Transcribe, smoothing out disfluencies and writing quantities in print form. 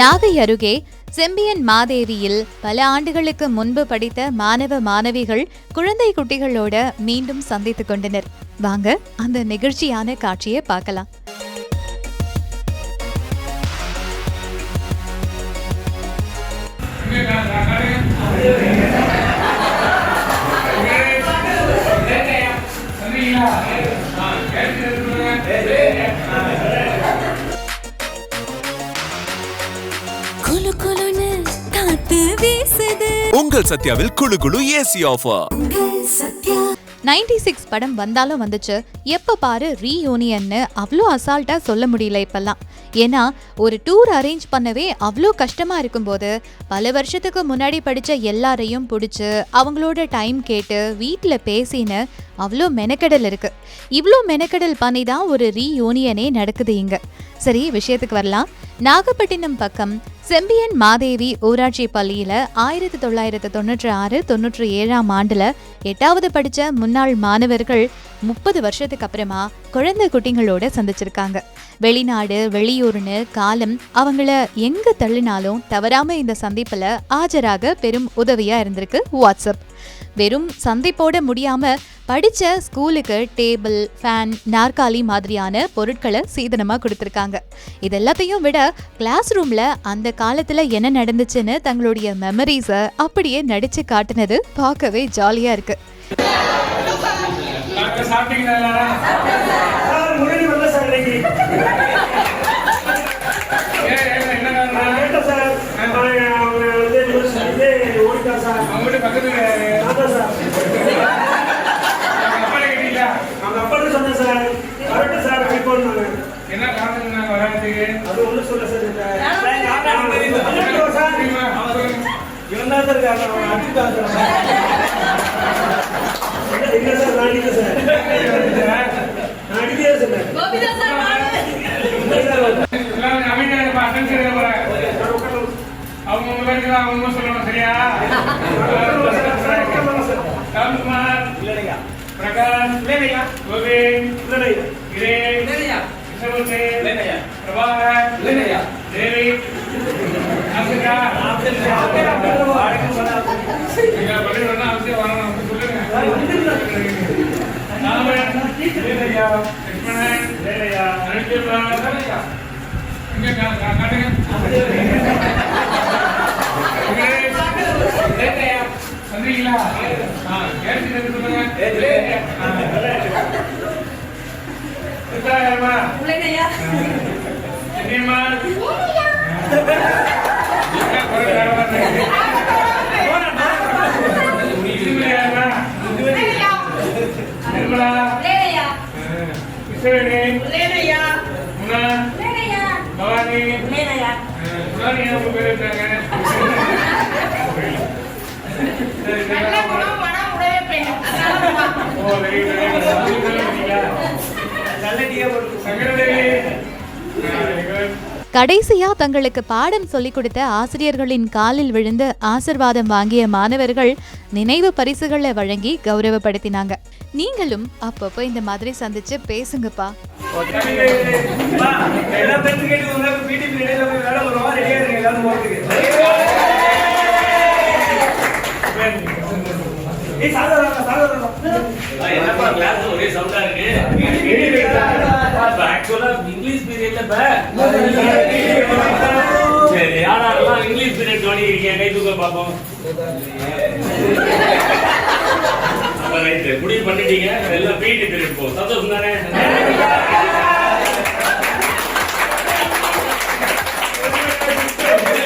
நாகை அருகே செம்பியன் மாதேவியில் பல ஆண்டுகளுக்கு முன்பு படித்த மாணவ மாணவிகள் குழந்தை குட்டிகளோட மீண்டும் சந்தித்துக் கொண்டனர். வாங்க அந்த நிகழ்ச்சியான காட்சியை பார்க்கலாம். உங்கள் சத்யாவில் குளு குளு ஏசி ஆஃபர். 96 படம் வந்தாலும் வந்துச்சு, எப்ப பாரு ரீயூனியன்னு அவ்வளோ அசால்ட்டா சொல்ல முடியல இப்பெல்லாம். ஏன்னா ஒரு டூர் அரேஞ்ச் பண்ணவே அவ்வளோ கஷ்டமா இருக்கும்போது பல வருஷத்துக்கு முன்னாடி படிச்ச எல்லாரையும் பிடிச்சு அவங்களோட டைம் கேட்டு வீட்டில் பேசின்னு அவ்வளோ மெனக்கெடல் இருக்கு. இவ்வளோ மெனக்கெடல் பண்ணி தான் ஒரு ரீயூனியனே நடக்குது இங்க. சரி, விஷயத்துக்கு வரலாம். நாகப்பட்டினம் பக்கம் செம்பியன் மாதேவி ஊராட்சி பள்ளியில 1996-97 ஆண்டுல 8வது படிச்ச முன்னாள் மாணவர்கள் 30 வருஷத்துக்கு அப்புறமா குழந்தை குட்டிங்களோட சந்திச்சிருக்காங்க. வெளிநாடு வெளியூர்னு காலம் அவங்கள எங்க தள்ளினாலும் தவறாம இந்த சந்திப்புல ஆஜராக பெரும் உதவியா இருந்திருக்கு வாட்ஸ்அப். வெறும் சந்திப்போட முடியாம படிச்ச ஸ்கூலுக்கு டேபிள், ஃபேன், நாற்காலி மாதிரியான பொருட்களை சீதனமா கொடுத்திருக்காங்க. இதெல்லாத்தையும் விட கிளாஸ் ரூம்ல அந்த காலத்துல என்ன நடந்துச்சுன்னு தங்களுடைய மெமரிஸ அப்படியே நடிச்சு காட்டுனது பார்க்கவே ஜாலியா இருக்கு. என்ன காரணம் வராதுக்கு அது ஒண்ணு சொல்ல சார். இவன்தான் சார் காரணம். இல்ல சார், நான் அடிக்கல சார். நான் அடிக்கவே சார். அவங்க அவங்க சொல்லணும் சரியா? பிரகாஷ் கோவிந்த் பிரபாகர் தேவி சந்திரிங்களா? கடைசியா தங்களுக்கு பாடம் சொல்லிக் கொடுத்த ஆசிரியர்களின் காலில் விழுந்து ஆசிர்வாதம் வாங்கிய மாணவர்கள் நினைவு பரிசுகளை வழங்கி கௌரவப்படுத்தினாங்க. நீங்களும் அப்பப்போ இந்த மாதிரி சந்திச்சு பேசுங்கப்பா. இங்கிலீஷ் பீரியட்ல சரி யாரெல்லாம் இங்கிலீஷ் பீரியட் கவனிக்கிறீங்க கை தூக்க பாப்போம். முடிவு பண்ணிட்டீங்க, எல்லாம் பீரியட் பீரியட் போ. சந்தோஷம் தானே?